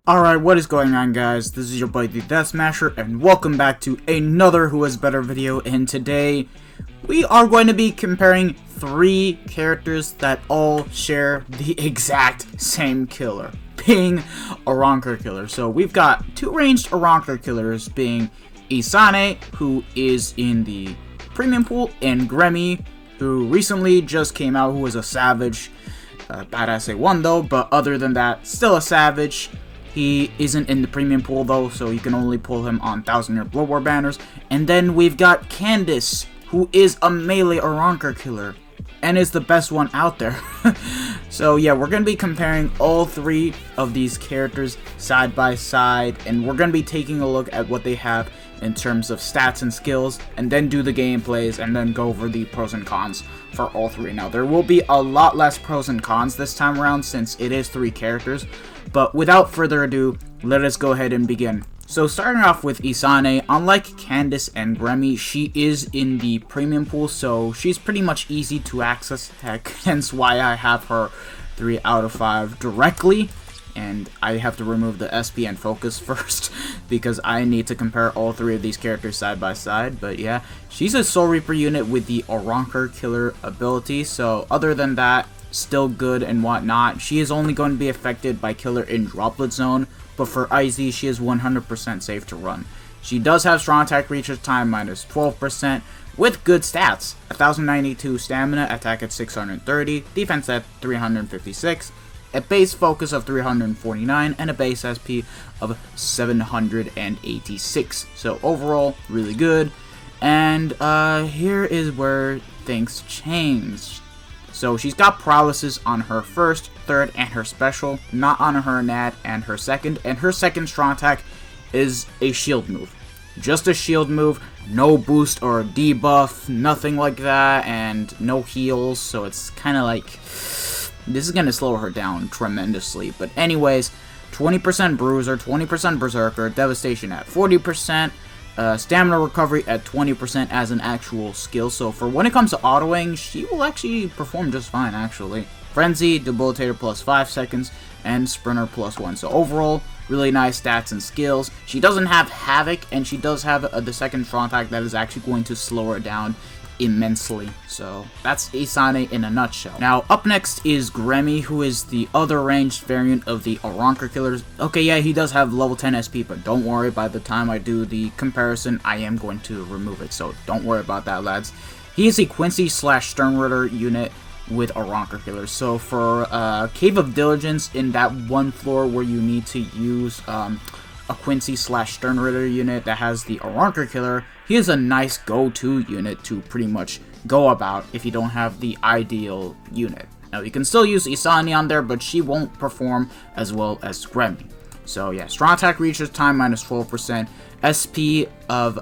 Alright, what is going on, guys? This is your boy the Death Smasher, and welcome back to another Who Has Better video. And today we are going to be comparing 3 characters that all share the exact same killer, being Arrancar Killers. So we've got 2 ranged Arrancar Killers, being Isane, who is in the premium pool, and Gremmy, who recently just came out, who is a savage. Badass A1 though, but other than that, still a savage. He isn't in the premium pool though, so you can only pull him on 1000-year Blood War banners. And then we've got Candice, who is a melee Arrancar killer, and is the best one out there. So yeah, we're going to be comparing all 3 of these characters side by side, and we're going to be taking a look at what they have in terms of stats and skills, and then do the gameplays, and then go over the pros and cons for all 3. Now, there will be a lot less pros and cons this time around, since it is 3 characters, but without further ado, let us go ahead and begin. So starting off with Isane, unlike Candice and Gremmy, she is in the premium pool, so she's pretty much easy to access, heck, hence why I have her 3 out of 5 directly. And I have to remove the SP and focus first, because I need to compare all 3 of these characters side by side. But yeah, she's a Soul Reaper unit with the Arrancar Killer ability, so other than that, still good and whatnot. She is only going to be affected by Killer in Droplet Zone, but for IZ, she is 100% safe to run. She does have strong attack recharge time minus 12%, with good stats: 1092 stamina, attack at 630, defense at 356, a base focus of 349, and a base SP of 786. So overall, really good. And here is where things change. So she's got paralysis on her first, third, and her special, not on her nat and her second. And her second strong attack is a shield move. Just a shield move, no boost or debuff, nothing like that, and no heals. So it's kind of like, this is going to slow her down tremendously. But anyways, 20% Bruiser, 20% Berserker, Devastation at 40%, Stamina Recovery at 20% as an actual skill. So for when it comes to autoing, she will actually perform just fine, actually. Frenzy, Debilitator plus 5 seconds, and Sprinter plus 1. So overall, really nice stats and skills. She doesn't have Havoc, and she does have the second strong attack that is actually going to slow her down immensely. So that's Isane in a nutshell. Now up next is Gremmy, who is the other ranged variant of the Arrancar Killers. Okay, yeah, he does have level 10 SP, but don't worry, by the time I do the comparison, I am going to remove it, so don't worry about that, lads. He is a Quincy / Sternritter unit with Arrancar Killers. So for Cave of Diligence, in that one floor where you need to use a Quincy / Sternritter unit that has the Arrancar Killer, he is a nice go-to unit to pretty much go about if you don't have the ideal unit. Now, you can still use Isane on there, but she won't perform as well as Gremmy. So yeah, strong attack recharge time minus 12%, SP of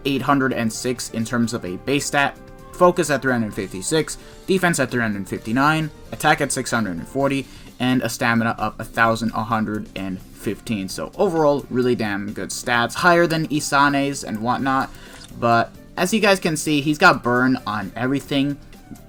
806 in terms of a base stat, focus at 356, defense at 359, attack at 640, and a stamina of 1115. So overall, really damn good stats, higher than Isane's and whatnot. But as you guys can see, he's got burn on everything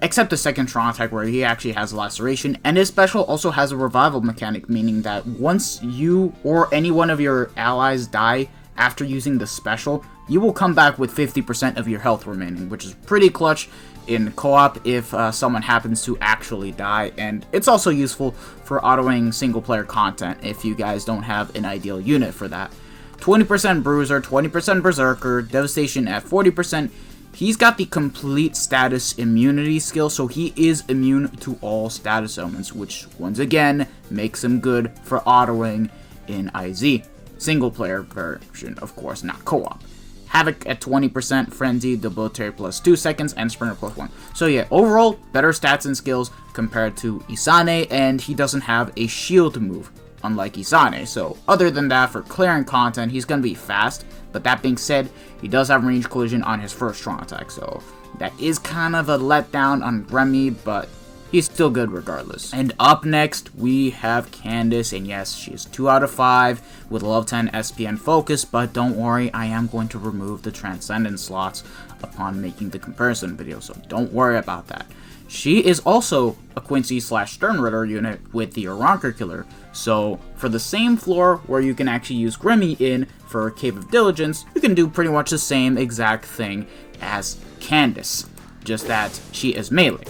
except the second strong attack, where he actually has laceration, and his special also has a revival mechanic, meaning that once you or any one of your allies die after using the special, you will come back with 50% of your health remaining, which is pretty clutch in co-op if someone happens to actually die. And it's also useful for autoing single player content if you guys don't have an ideal unit for that. 20% Bruiser, 20% Berserker, Devastation at 40%. He's got the complete status immunity skill, so he is immune to all status elements, which once again makes him good for autoing in IZ. Single player version, of course, not co-op. Havoc at 20%, Frenzy, Debilitator plus 2 seconds, and Sprinter plus 1. So yeah, overall, better stats and skills compared to Isane, and he doesn't have a shield move, unlike Isane. So other than that, for clearing content, he's going to be fast, but that being said, he does have range collision on his first strong attack, so that is kind of a letdown on Gremmy, but he's still good regardless. And up next, we have Candice, and yes, she is 2 out of 5 with level 10 SP and focus, but don't worry, I am going to remove the Transcendence slots upon making the comparison video, so don't worry about that. She is also a Quincy/Sternritter unit with the Arrancar Killer, so for the same floor where you can actually use Gremmy in for Cave of Diligence, you can do pretty much the same exact thing as Candice, just that she is melee.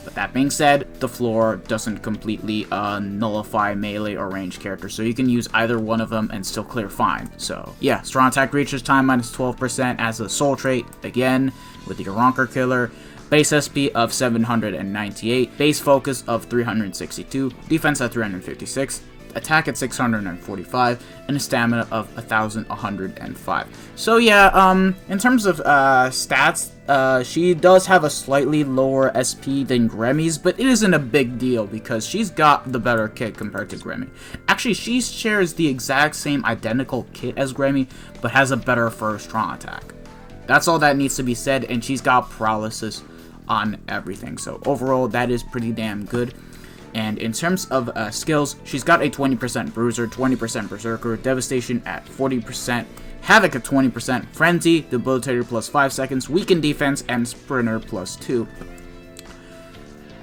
But that being said, the floor doesn't completely nullify melee or ranged characters, so you can use either one of them and still clear fine. So yeah, strong attack recharge time minus 12% as a soul trait, again, with the Arrancar Killer. Base SP of 798, base focus of 362, defense at 356, attack at 645, and a stamina of 1105. So yeah, in terms of stats, she does have a slightly lower SP than Gremmy's, but it isn't a big deal because she's got the better kit compared to Gremmy. Actually, she shares the exact same identical kit as Gremmy, but has a better first strong attack. That's all that needs to be said, and she's got paralysis on everything. So overall, that is pretty damn good. And in terms of skills, she's got a 20% Bruiser, 20% Berserker, Devastation at 40%, Havoc at 20%, Frenzy, Debilitator plus 5 seconds, Weakened Defense, and Sprinter plus 2.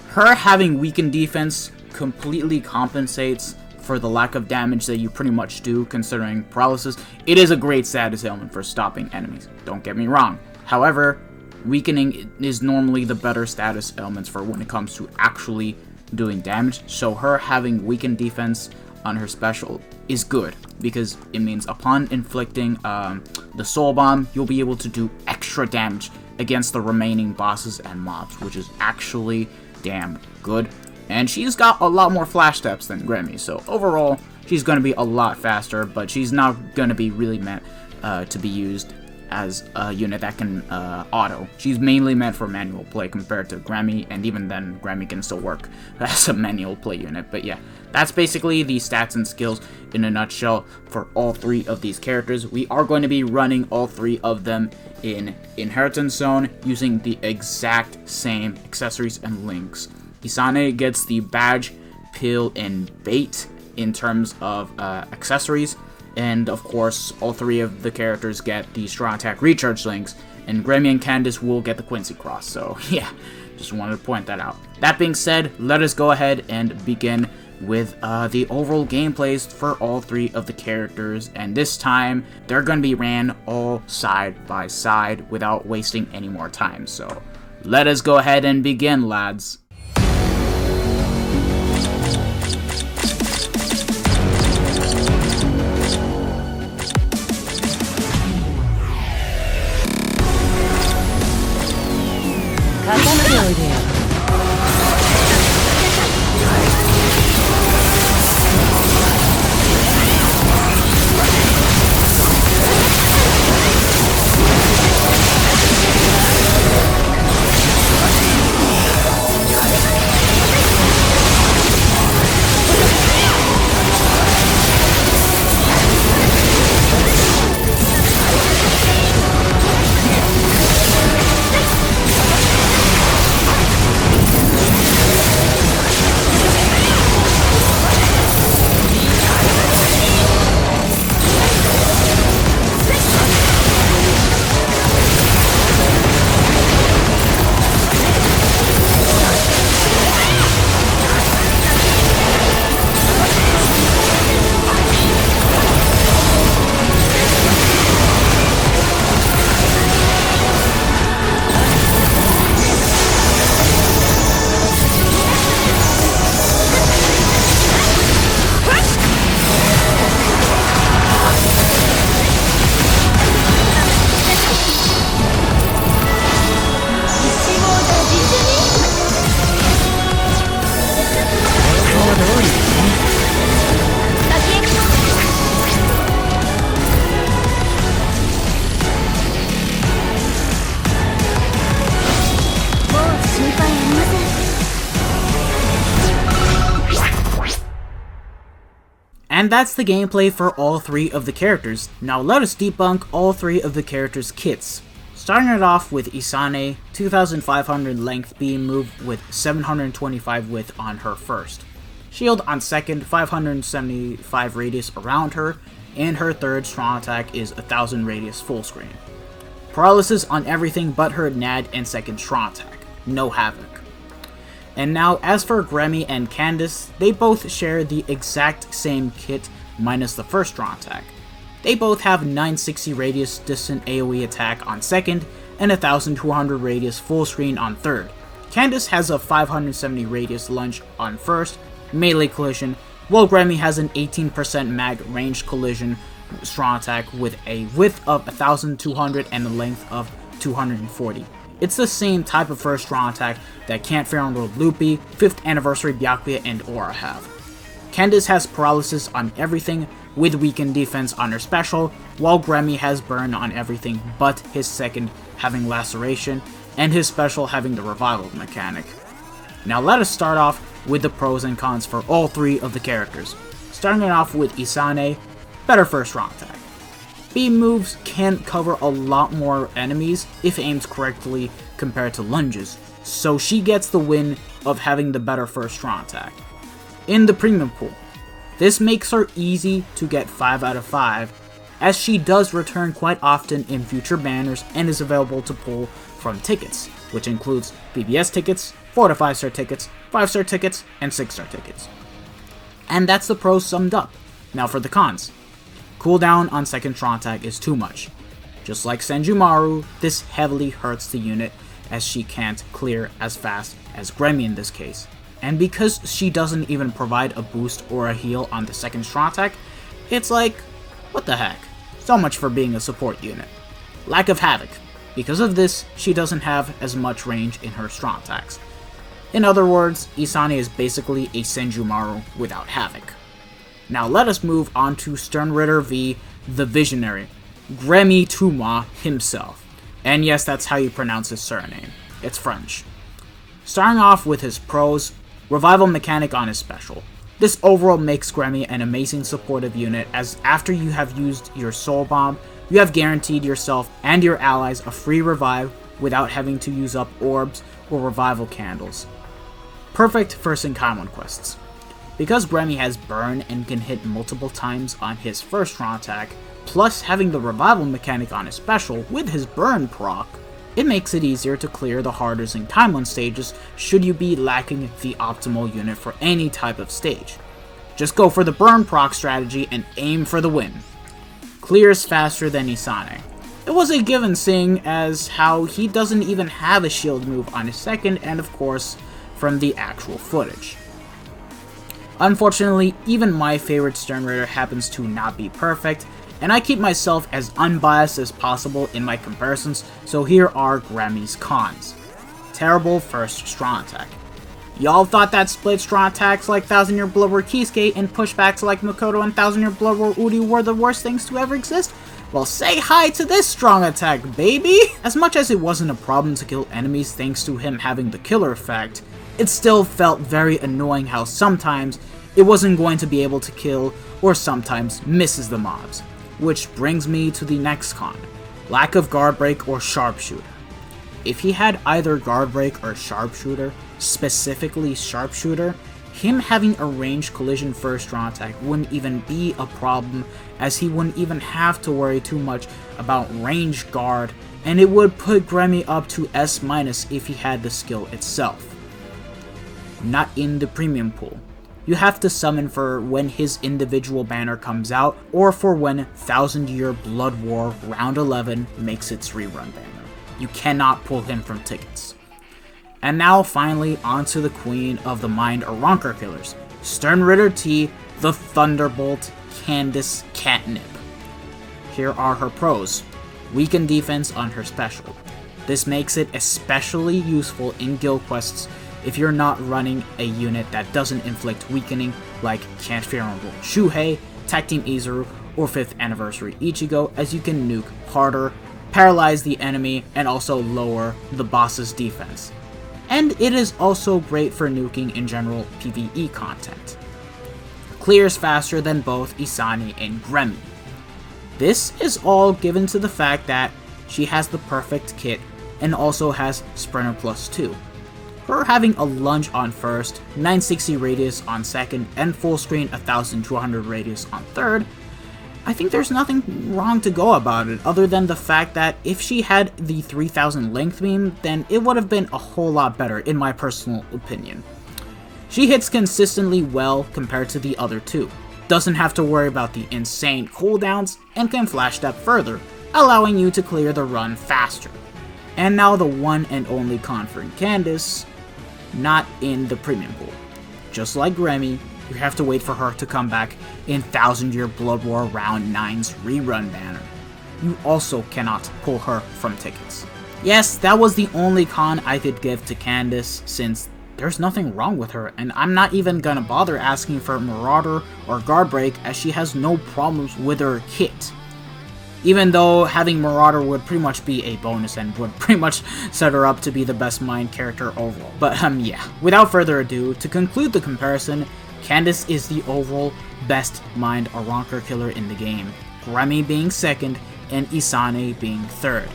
Her having Weakened Defense completely compensates for the lack of damage that you pretty much do considering paralysis. It is a great status ailment for stopping enemies, don't get me wrong. However, weakening is normally the better status elements for when it comes to actually doing damage, so her having weakened defense on her special is good, because it means upon inflicting the soul bomb, you'll be able to do extra damage against the remaining bosses and mobs, which is actually damn good. And she's got a lot more flash steps than Gremmy, so overall, she's going to be a lot faster, but she's not going to be really meant to be used as a unit that can auto. She's mainly meant for manual play compared to Gremmy, and even then, Gremmy can still work as a manual play unit. But yeah, that's basically the stats and skills in a nutshell for all 3 of these characters. We are going to be running all 3 of them in Inheritance Zone using the exact same accessories and links. Isane gets the Badge, Pill, and Bait in terms of accessories. And of course, all 3 of the characters get the strong attack recharge links, and Gremmy and Candice will get the Quincy Cross, so yeah, just wanted to point that out. That being said, let us go ahead and begin with the overall gameplays for all 3 of the characters, and this time, they're going to be ran all side by side without wasting any more time, so let us go ahead and begin, lads. And that's the gameplay for all 3 of the characters. Now let us debunk all 3 of the characters' kits. Starting it off with Isane, 2500 length beam move with 725 width on her first. Shield on second, 575 radius around her, and her third strong attack is 1000 radius full screen. Paralysis on everything but her NAD and second strong attack, no havoc. And now as for Gremmy and Candice, they both share the exact same kit minus the first strong attack. They both have 960 radius distant AoE attack on second, and 1200 radius full screen on third. Candice has a 570 radius lunge on first, melee collision, while Gremmy has an 18% mag ranged collision strong attack with a width of 1200 and a length of 240. It's the same type of first strong attack that Can't Fear on Road Loopy, 5th Anniversary Byakuya, and Aura have. Candice has paralysis on everything with weakened defense on her special, while Gremmy has burn on everything but his second having laceration, and his special having the revival mechanic. Now let us start off with the pros and cons for all three of the characters. Starting it off with Isane, better first strong attack. Beam moves can cover a lot more enemies if aimed correctly compared to lunges, so she gets the win of having the better first strong attack. In the premium pool, this makes her easy to get 5 out of 5, as she does return quite often in future banners and is available to pull from tickets, which includes BBS tickets, 4 to 5 star tickets, 5 star tickets, and 6 star tickets. And that's the pros summed up. Now for the cons. Cooldown on second strong attack is too much. Just like Senjumaru, this heavily hurts the unit as she can't clear as fast as Gremmy in this case. And because she doesn't even provide a boost or a heal on the second strong attack, it's like, what the heck? So much for being a support unit. Lack of havoc. Because of this, she doesn't have as much range in her strong attacks. In other words, Isane is basically a Senjumaru without havoc. Now let us move on to Sternritter v. the Visionary, Gremmy Tuma himself. And yes, that's how you pronounce his surname. It's French. Starting off with his pros, revival mechanic on his special. This overall makes Gremmy an amazing supportive unit, as after you have used your soul bomb, you have guaranteed yourself and your allies a free revive without having to use up orbs or revival candles. Perfect for Senkaimon quests. Because Gremmy has burn and can hit multiple times on his first strong attack, plus having the revival mechanic on his special with his burn proc, it makes it easier to clear the harder Senkaimon stages should you be lacking the optimal unit for any type of stage. Just go for the burn proc strategy and aim for the win. Clears faster than Isane. It was a given seeing as how he doesn't even have a shield move on his second, and of course from the actual footage. Unfortunately, even my favorite Sternritter happens to not be perfect, and I keep myself as unbiased as possible in my comparisons, so here are Gremmy's cons. Terrible first strong attack. Y'all thought that split strong attacks like 1000 Year Blood War Kisuke and pushbacks like Makoto and 1000 Year Blood War Uri were the worst things to ever exist? Well, say hi to this strong attack, baby! As much as it wasn't a problem to kill enemies thanks to him having the killer effect, it still felt very annoying how sometimes it wasn't going to be able to kill or sometimes misses the mobs. Which brings me to the next con, lack of guard break or sharpshooter. If he had either guard break or sharpshooter, specifically sharpshooter, him having a ranged collision first strong attack wouldn't even be a problem, as he wouldn't even have to worry too much about range guard, and it would put Gremmy up to S- if he had the skill itself. Not in the premium pool. You have to summon for when his individual banner comes out, or for when 1000 Year Blood War Round 11 makes its rerun banner. You cannot pull him from tickets. And now finally onto the queen of the Mind Arrancar Killers, Sternritter T, the Thunderbolt, Candice Catnip. Here are her pros. Weakened defense on her special. This makes it especially useful in guild quests if you're not running a unit that doesn't inflict weakening like Can't Fear on Roll Shuhei, Tag Team Izuru, or 5th Anniversary Ichigo, as you can nuke harder, paralyze the enemy, and also lower the boss's defense. And it is also great for nuking in general PvE content. Clears faster than both Isane and Gremmy. This is all given to the fact that she has the perfect kit and also has Sprinter Plus 2. Her having a lunge on first, 960 radius on second, and full screen 1200 radius on third, I think there's nothing wrong to go about it other than the fact that if she had the 3000 length beam, then it would have been a whole lot better in my personal opinion. She hits consistently well compared to the other two, doesn't have to worry about the insane cooldowns, and can flash step further, allowing you to clear the run faster. And now the one and only con for Candice, not in the premium pool. Just like Gremmy, you have to wait for her to come back in 1000 Year Blood War Round 9's rerun banner. You also cannot pull her from tickets. Yes, that was the only con I could give to Candice, since there's nothing wrong with her, and I'm not even gonna bother asking for Marauder or Guard Break as she has no problems with her kit. Even though having Marauder would pretty much be a bonus and would pretty much set her up to be the best Mind character overall. But yeah, without further ado, to conclude the comparison, Candice is the overall best Mind Arrancar killer in the game, Gremmy being second and Isane being third.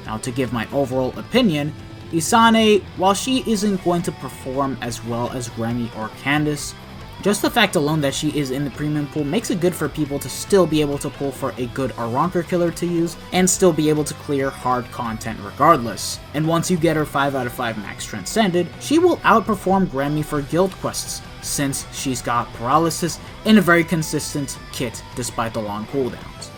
Now to give my overall opinion, Isane, while she isn't going to perform as well as Gremmy or Candice, just the fact alone that she is in the premium pool makes it good for people to still be able to pull for a good Arrancar killer to use and still be able to clear hard content regardless. And once you get her 5 out of 5 max transcended, she will outperform Gremmy for guild quests, since she's got paralysis and a very consistent kit despite the long cooldowns.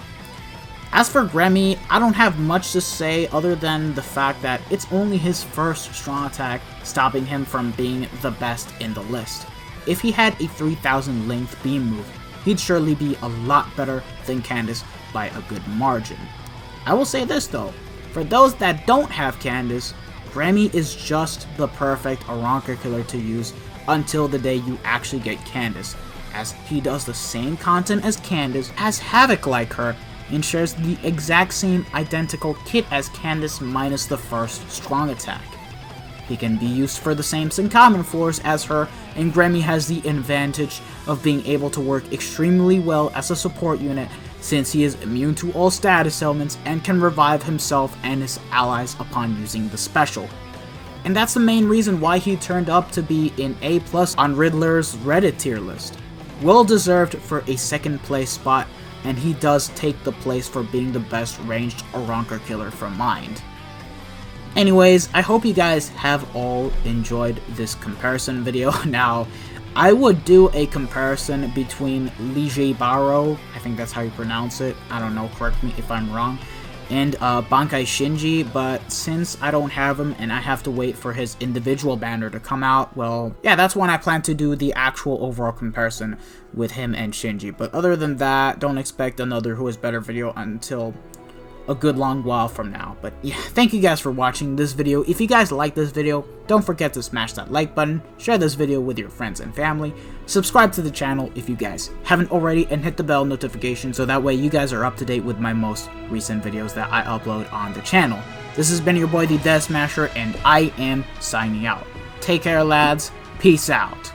As for Gremmy, I don't have much to say other than the fact that it's only his first strong attack stopping him from being the best in the list. If he had a 3000 length beam move, he'd surely be a lot better than Candice by a good margin. I will say this though, for those that don't have Candice, Gremmy is just the perfect Arrancar killer to use until the day you actually get Candice, as he does the same content as Candice, has Havoc like her, and shares the exact same identical kit as Candice minus the first strong attack. He can be used for the same common floors as her, and Gremmy has the advantage of being able to work extremely well as a support unit since he is immune to all status elements and can revive himself and his allies upon using the special. And that's the main reason why he turned up to be in A+ on Riddler's Reddit tier list. Well deserved for a second place spot, and he does take the place for being the best ranged Arrancar killer from Mind. Anyways, I hope you guys have all enjoyed this comparison video. Now, I would do a comparison between Lige Baro, I think that's how you pronounce it, I don't know, correct me if I'm wrong, and Bankai Shinji, but since I don't have him and I have to wait for his individual banner to come out, well, yeah, that's when I plan to do the actual overall comparison with him and Shinji. But other than that, don't expect another Who Is Better video until a good long while from now. But yeah, thank you guys for watching this video. If you guys like this video, don't forget to smash that like button, share this video with your friends and family, subscribe to the channel if you guys haven't already, and hit the bell notification so that way you guys are up to date with my most recent videos that I upload on the channel. This has been your boy the Death Smasher, and I am signing out. Take care lads, peace out.